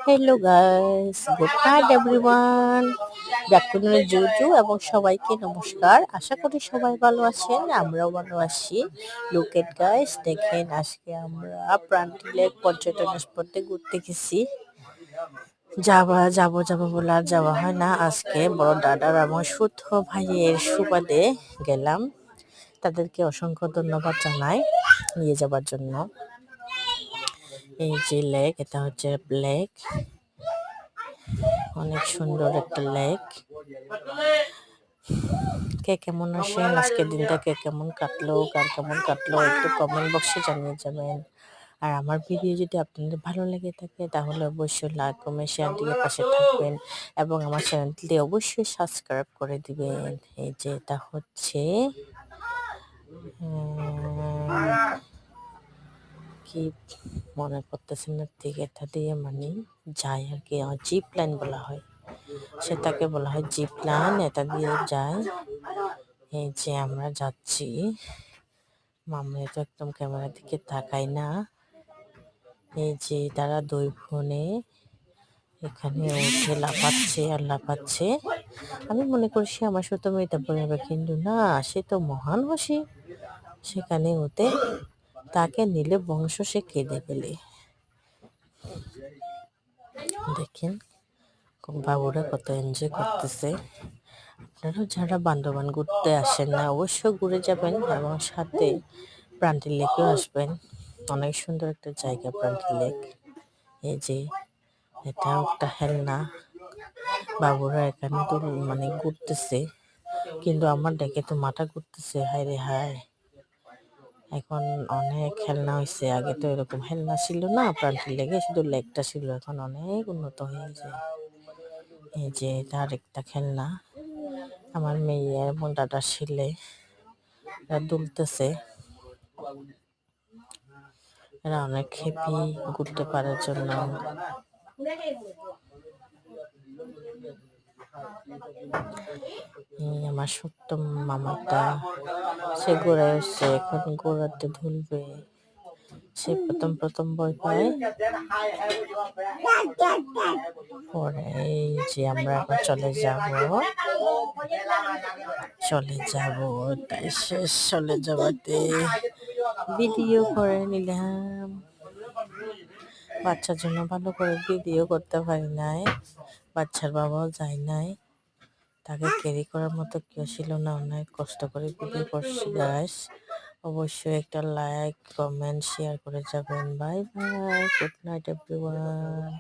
Hello guys, good night everyone. ব্যাকুনের জুজু এবং সবাইকে নমস্কার। আশা করি সবাই ভালো আছেন, আমরাও ভালো আছি। লুক এট গাইস, দেখেন আজকে আমরা প্রান্তিক লেক পর্যটন স্পটে ঘুরতে গেছি। যাবো বলে আর যাওয়া হয় না। আজকে বড় দাদার আমার সুত ভাইয়ের সুবাদে গেলাম। তাদেরকে অসংখ্য ধন্যবাদ জানাই নিয়ে যাবার জন্য। এই যে লেক, এটা হচ্ছে লেক, অনেক সুন্দর একটা লেক। কে কেমন আসেন, আজকের দিনটা কে কেমন কাটলো, কার কেমন কাটলো একটু কমেন্ট বক্সে জানিয়ে যাবেন। আর আমার ভিডিও যদি আপনাদের ভালো লেগে থাকে তাহলে অবশ্যই লাইক কমেন্ট শেয়ার দিয়ে পাশে থাকবেন এবং আমার চ্যানেলটি অবশ্যই সাবস্ক্রাইব করে দিবেন। এই যে এটা হচ্ছে কি মনে করতেছেন না, ঠিক এটা দিয়ে মানে যায় আর কি, জিপ লাইন বলা হয়, সেটাকে বলা হয় জিপ লাইন। এটা দিয়ে যায়। এই যে আমরা যাচ্ছি, মামনি তো একদম ক্যামেরার দিকে তাকাই না। এই যে তারা দুই বোনে এখানে উঠে লাফাচ্ছে আর লাফাচ্ছে। আমি মনে করি সে আমার সাথে মেয়েটা পড়বে, কিন্তু না, সে তো মহান হাসি। সেখানে ওতে তাকে নিলে বংশ সে কেঁদে ফেলে। দেখেন বাবুরা কত এনজয় করতেছে। আপনারাও যারা বান্দরবান ঘুরতে আসেন না, অবশ্যই ঘুরে যাবেন এবং সাথে প্রান্তি লেকেও আসবেন। অনেক সুন্দর একটা জায়গা প্রান্তি লেক। এই যে এটাও একটা হেলনা, বাবুরা এখানে তো মানে ঘুরতেছে, কিন্তু আমার দেখে তো মাথা ঘুরতেছে। হায় রে হায়, এখন অনেক খেলনা হয়েছে। আগে তো এরকম খেলনা ছিল না প্রান্তি লেকে, শুধু লেকটা ছিল, এখন অনেক উন্নত হয়েছে। এই যে তার একটা খেলনা, আমার মেয়ে এবং দাদার ছেলে দুলতেছে। এরা অনেক হ্যাপি ঘুরতে পারার জন্য। আমার ছোট্ট মামাটা, সে ঘোড়ায় উঠছে, এখন ঘোড়াতে ধুলবে। সে প্রথম ভয় পায়, পরে এই যে আমরা এখন চলে যাব তাই শেষ চলে যাবাতে ভিডিও করে নিলাম। বাচ্চার জন্য ভালো করে ভিডিও করতে পারি নাই, বাচ্চার বাবাও যায় নাই, তাকে ক্যারি করার মতো কেউ ছিল না। অনেক কষ্ট করে ভিডিও করছি গাইস। অবশ্যই একটা লাইক কমেন্ট শেয়ার করে যাবেন। Bye bye, good night everyone.